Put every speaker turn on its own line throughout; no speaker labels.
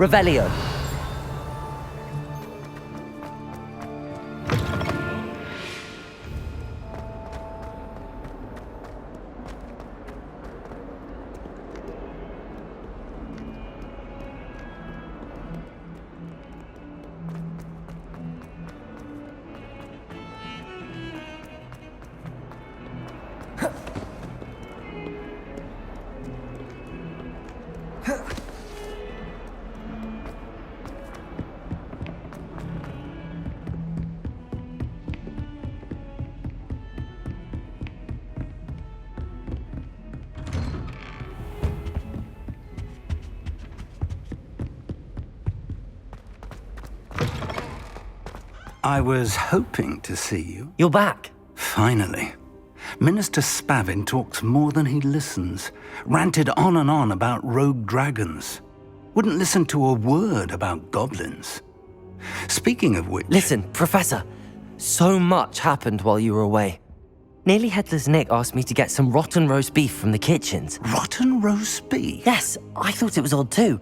Revelio.
I was hoping to see you.
You're back.
Finally. Minister Spavin talks more than he listens. Ranted on and on about rogue dragons. Wouldn't listen to a word about goblins. Speaking of which...
Listen, Professor. So much happened while you were away. Nearly Headless Nick asked me to get some rotten roast beef from the kitchens.
Rotten roast beef?
Yes, I thought it was odd too.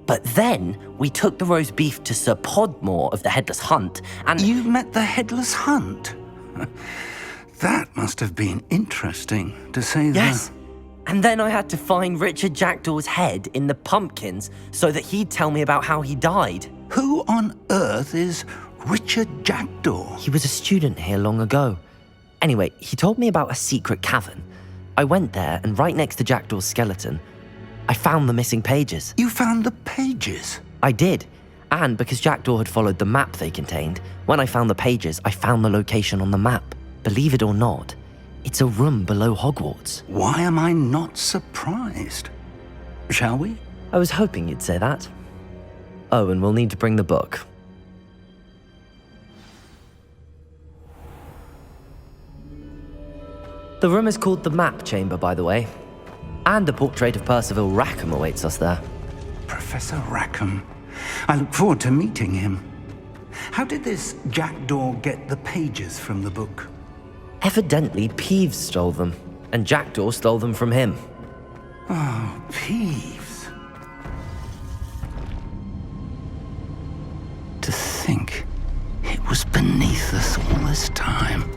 But then we took the roast beef to Sir Podmore of the Headless Hunt, and...
You met the Headless Hunt? That must have been interesting, to say the...
Yes. And then I had to find Richard Jackdaw's head in the pumpkins so that he'd tell me about how he died.
Who on earth is Richard Jackdaw?
He was a student here long ago. Anyway, he told me about a secret cavern. I went there, and right next to Jackdaw's skeleton, I found the missing pages.
You found the pages?
I did. And because Jackdaw had followed the map they contained, when I found the pages, I found the location on the map. Believe it or not, it's a room below Hogwarts.
Why am I not surprised? Shall we?
I was hoping you'd say that. Oh, and we'll need to bring the book. The room is called the Map Chamber, by the way. And a portrait of Percival Rackham awaits us there.
Professor Rackham. I look forward to meeting him. How did this Jackdaw get the pages from the book?
Evidently, Peeves stole them, and Jackdaw stole them from him.
Oh, Peeves. To think it was beneath us all this time.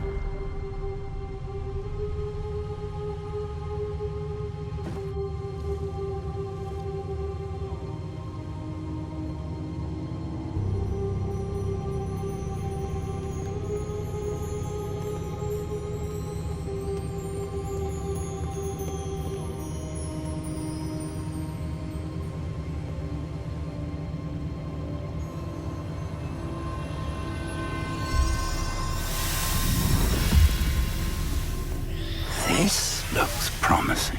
This looks promising.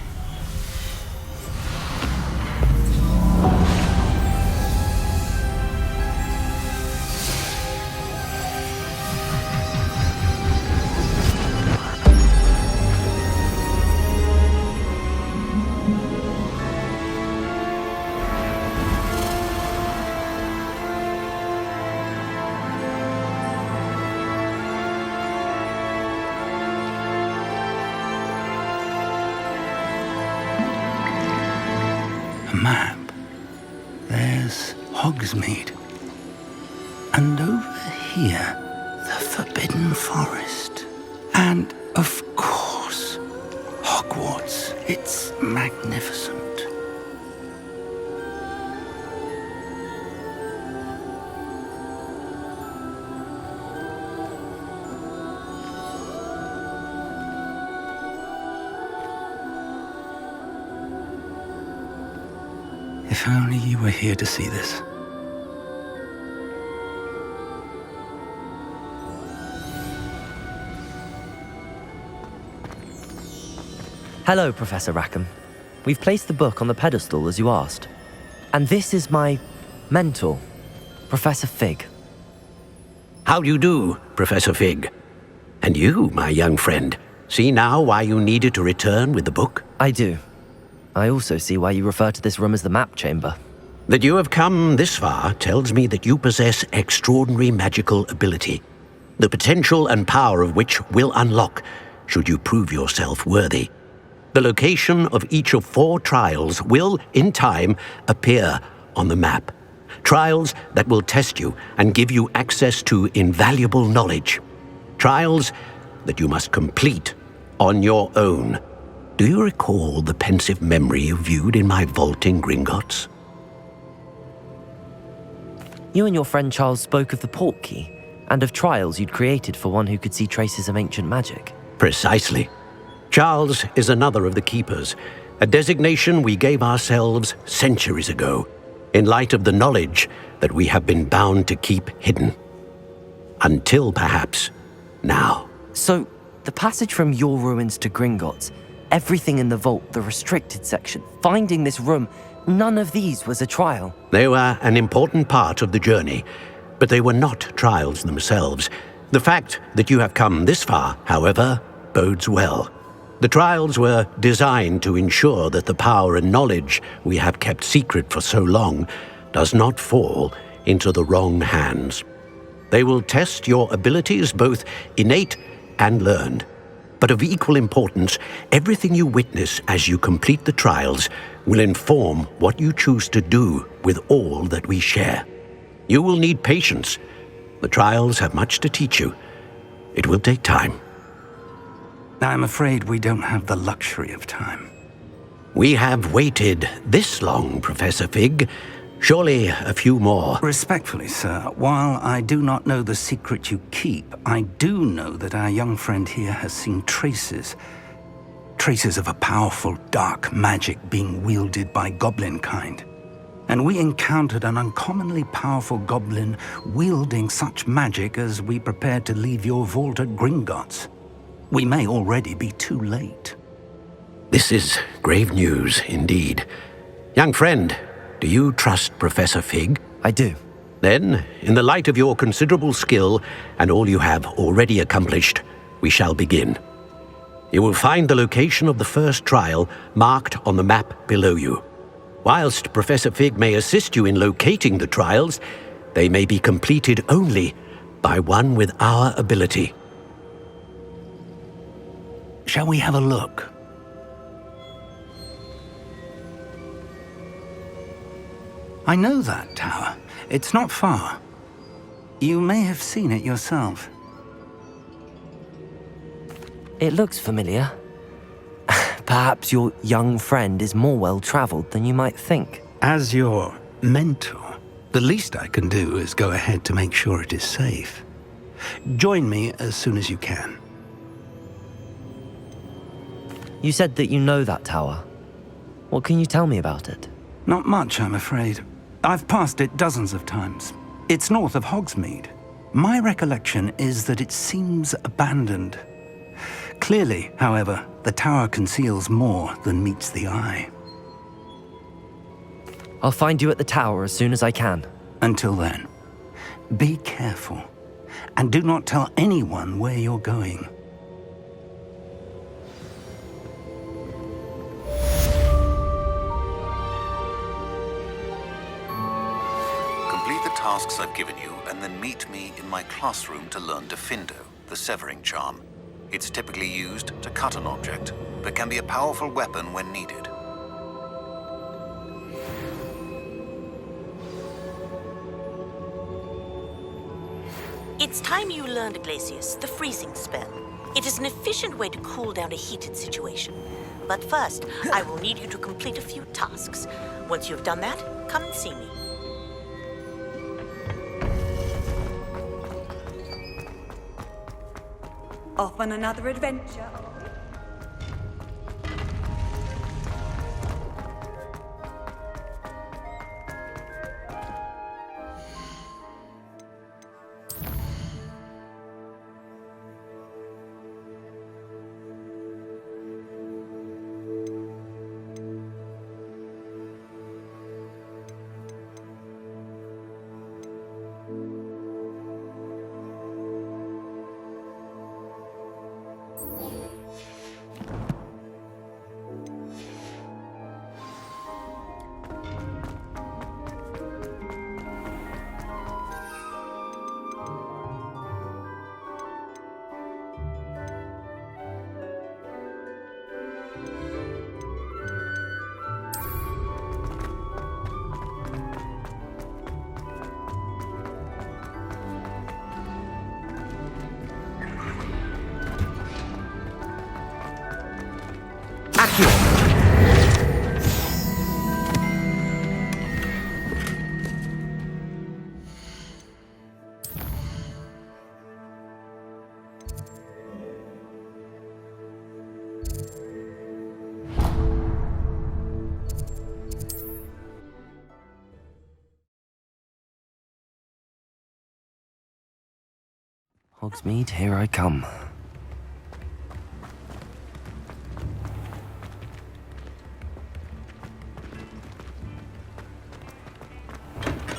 Map. There's Hogsmeade. And over here, the Forbidden Forest. And, of course, Hogwarts. It's magnificent. If only you were here to see this.
Hello, Professor Rackham. We've placed the book on the pedestal as you asked. And this is my mentor, Professor Fig.
How do you do, Professor Fig? And you, my young friend, see now why you needed to return with the book?
I do. I also see why you refer to this room as the Map Chamber.
That you have come this far tells me that you possess extraordinary magical ability, the potential and power of which will unlock should you prove yourself worthy. The location of each of 4 trials will, in time, appear on the map. Trials that will test you and give you access to invaluable knowledge. Trials that you must complete on your own. Do you recall the pensive memory you viewed in my vault in Gringotts?
You and your friend Charles spoke of the port key and of trials you'd created for one who could see traces of ancient magic.
Precisely. Charles is another of the keepers, a designation we gave ourselves centuries ago, in light of the knowledge that we have been bound to keep hidden. Until perhaps now.
So, the passage from your ruins to Gringotts, everything in the vault, the restricted section, finding this room, none of these was a trial.
They were an important part of the journey, but they were not trials themselves. The fact that you have come this far, however, bodes well. The trials were designed to ensure that the power and knowledge we have kept secret for so long does not fall into the wrong hands. They will test your abilities, both innate and learned. But of equal importance, everything you witness as you complete the trials will inform what you choose to do with all that we share. You will need patience. The trials have much to teach you. It will take time.
I'm afraid we don't have the luxury of time.
We have waited this long, Professor Fig. Surely a few more.
Respectfully, sir, while I do not know the secret you keep, I do know that our young friend here has seen traces of a powerful dark magic being wielded by goblin kind. And we encountered an uncommonly powerful goblin wielding such magic as we prepared to leave your vault at Gringotts. We may already be too late.
This is grave news indeed. Young friend, do you trust Professor Fig?
I do.
Then, in the light of your considerable skill and all you have already accomplished, we shall begin. You will find the location of the first trial marked on the map below you. Whilst Professor Fig may assist you in locating the trials, they may be completed only by one with our ability.
Shall we have a look? I know that tower. It's not far. You may have seen it yourself.
It looks familiar. Perhaps your young friend is more well-traveled than you might think.
As your mentor, the least I can do is go ahead to make sure it is safe. Join me as soon as you can.
You said that you know that tower. What can you tell me about it?
Not much, I'm afraid. I've passed it dozens of times. It's north of Hogsmeade. My recollection is that it seems abandoned. Clearly, however, the tower conceals more than meets the eye.
I'll find you at the tower as soon as I can.
Until then, be careful, and do not tell anyone where you're going.
Complete the tasks I've given you, and then meet me in my classroom to learn Defindo, the severing charm. It's typically used to cut an object, but can be a powerful weapon when needed.
It's time you learned, Glacius, the freezing spell. It is an efficient way to cool down a heated situation. But first, I will need you to complete a few tasks. Once you've done that, come and see me.
Off on another adventure.
Hogsmeade, here I come.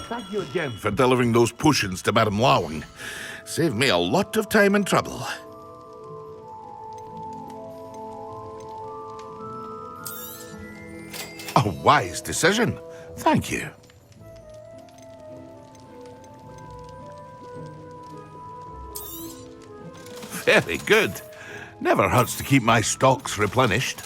Thank you again for delivering those potions to Madame Lawing. Saved me a lot of time and trouble. A wise decision. Thank you. Very good. Never hurts to keep my stocks replenished.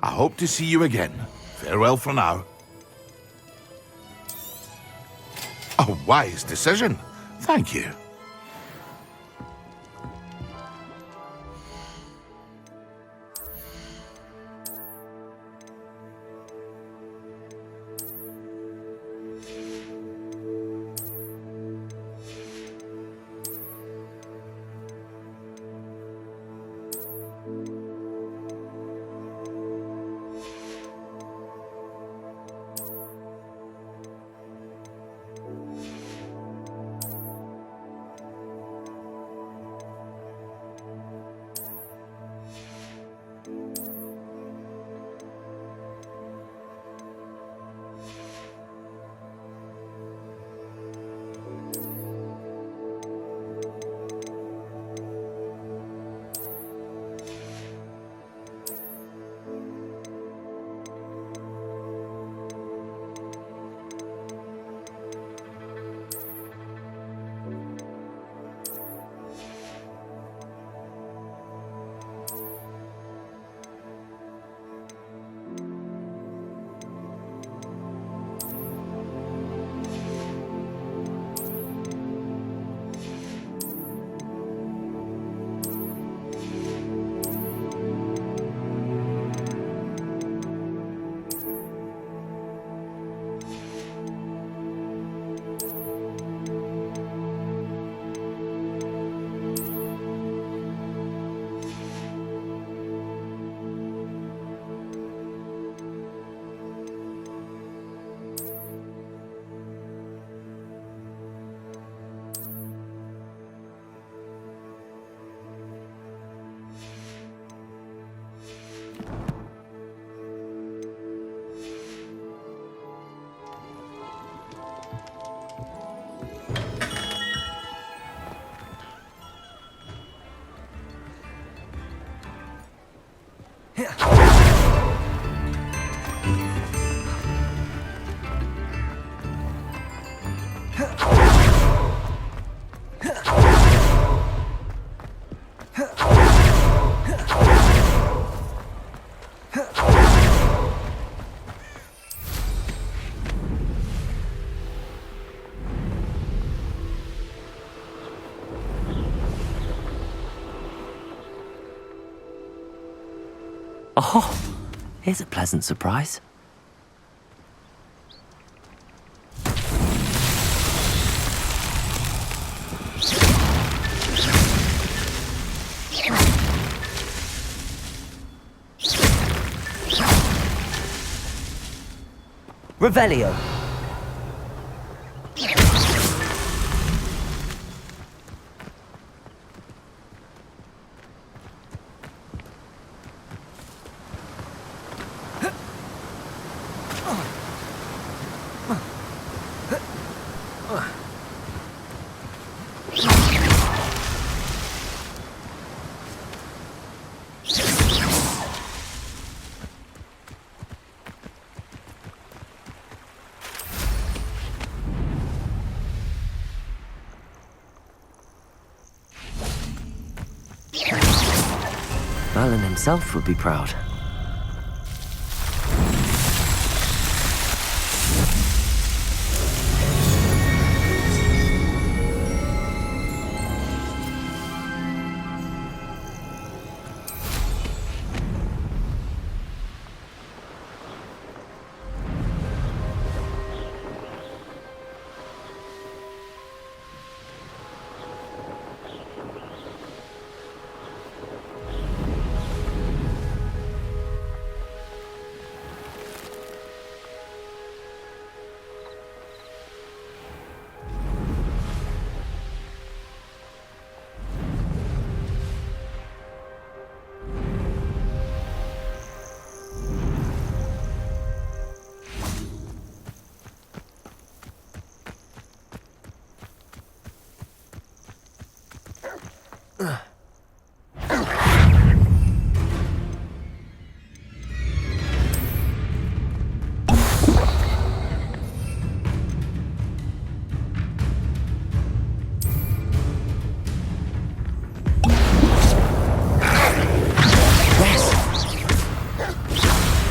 I hope to see you again. Farewell for now. A wise decision. Thank you.
Oh, here's a pleasant surprise. Revelio. Merlin himself would be proud.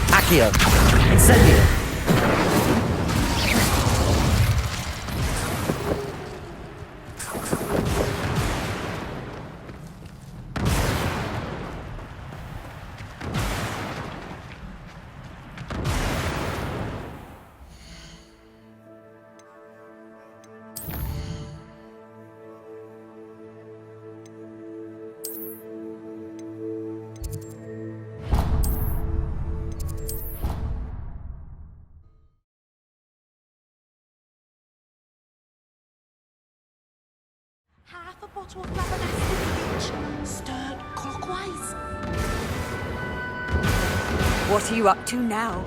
Accio. Incendio.
Half a bottle of Labanasty each, stirred clockwise.
What are you up to now?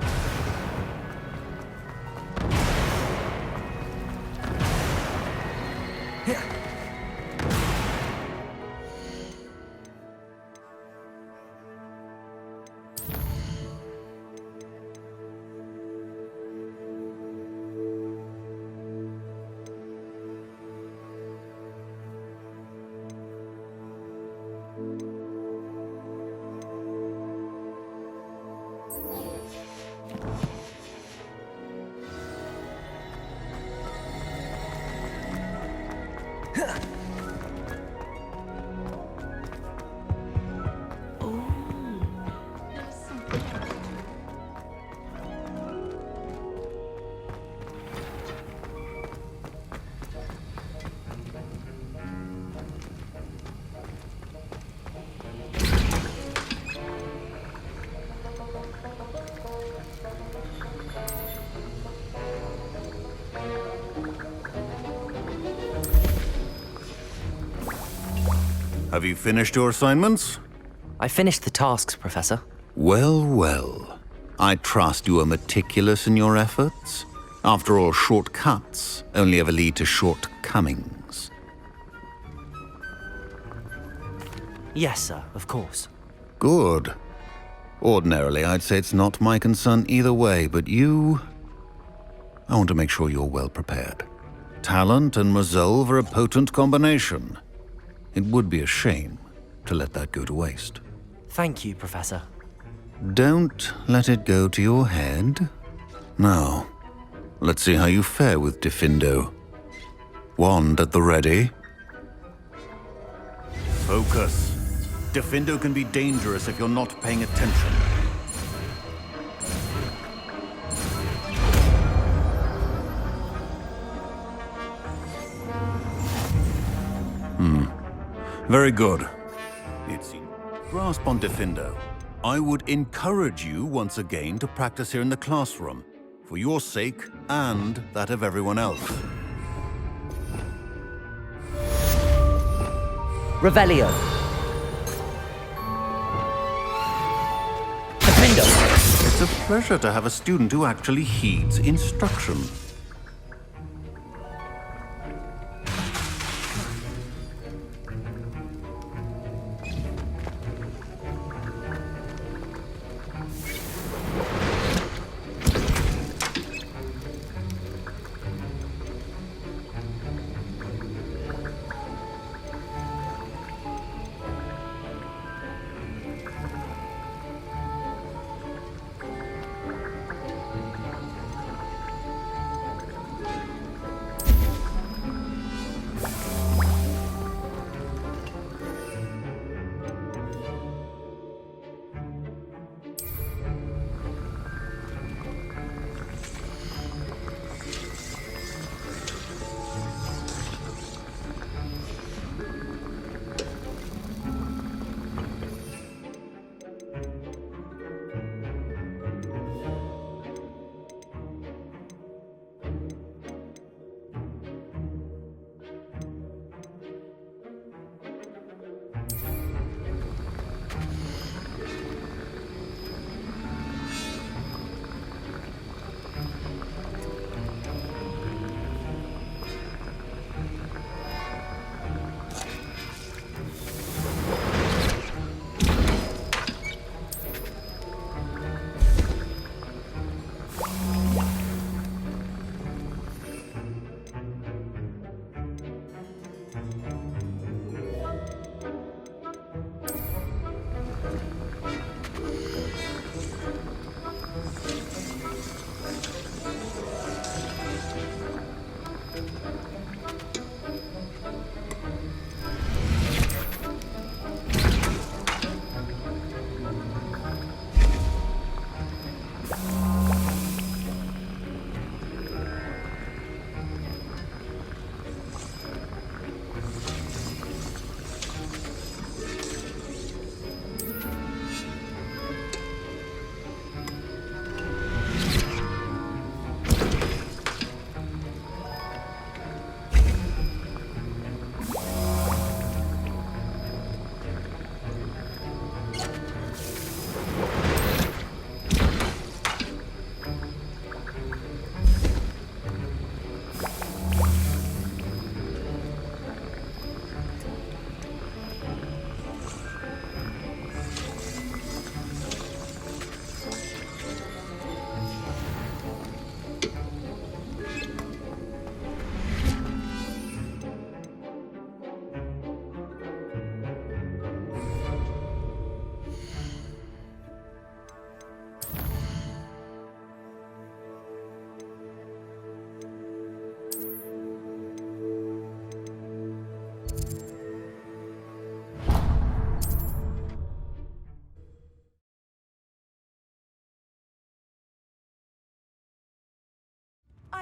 Have you finished your assignments?
I finished the tasks, Professor.
Well, well. I trust you are meticulous in your efforts. After all, shortcuts only ever lead to shortcomings.
Yes, sir, of course.
Good. Ordinarily, I'd say it's not my concern either way, but you... I want to make sure you're well prepared. Talent and resolve are a potent combination. It would be a shame to let that go to waste.
Thank you, Professor.
Don't let it go to your head. Now, let's see how you fare with Diffindo. Wand at the ready. Focus. Diffindo can be dangerous if you're not paying attention. Very good. It seems grasp on Diffindo. I would encourage you once again to practice here in the classroom. for your sake and that of everyone else.
Revelio. Defendo.
It's a pleasure to have a student who actually heeds instruction.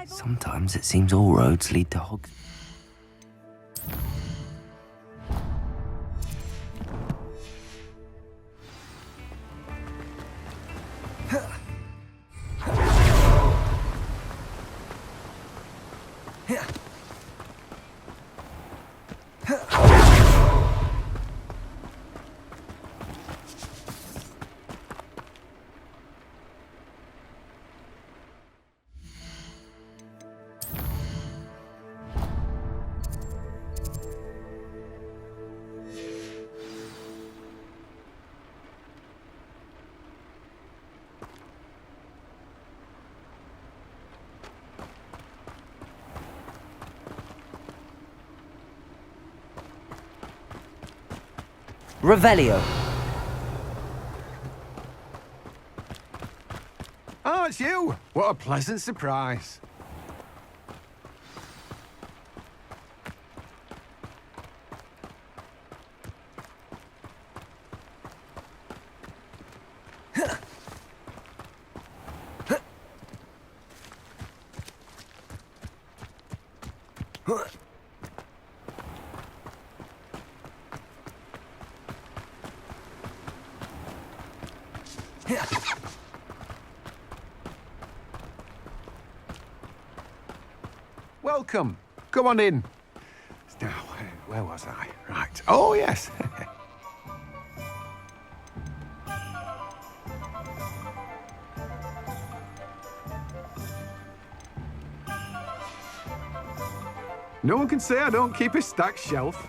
Sometimes it seems all roads lead to Hogwarts. Revelio.
Oh, it's you! What a pleasant surprise. welcome. Come on in. Now, where was I? Right. Oh, yes. No one can say I don't keep a stacked shelf.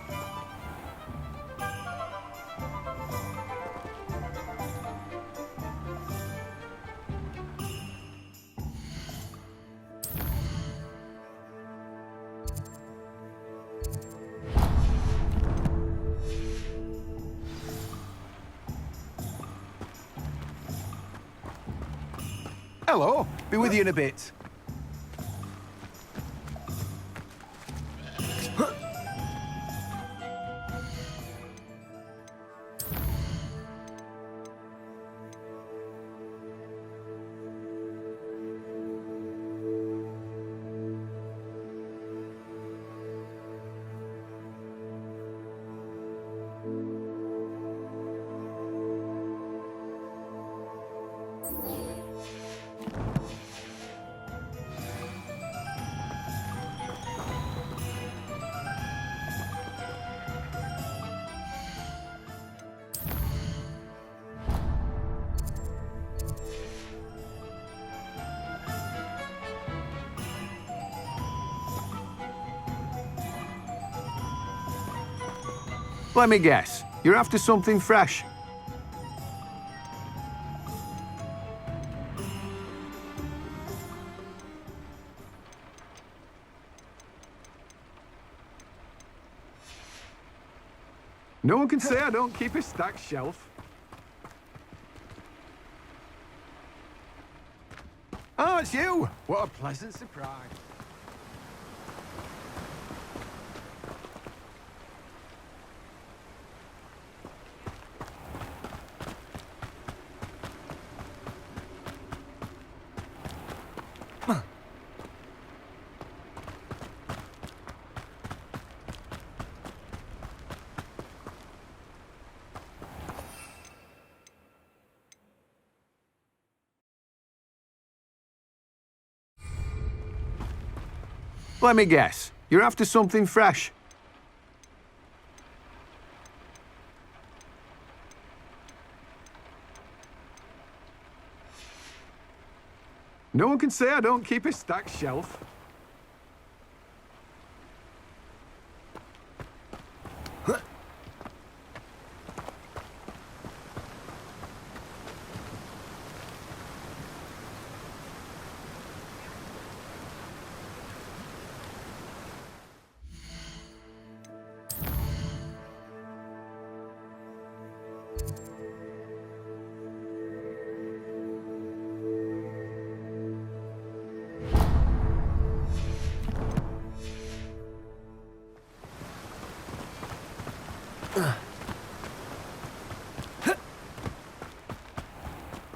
Hello. Be with you in a bit. Let me guess. You're after something fresh. No one can say I don't keep a stacked shelf. Oh, it's you! What a pleasant surprise. Let me guess. You're after something fresh. No one can say I don't keep a stacked shelf.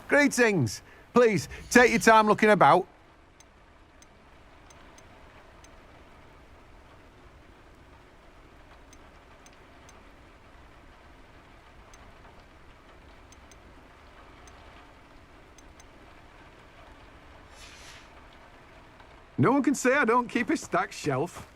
Greetings. Please, take your time looking about. No one can say I don't keep a stacked shelf.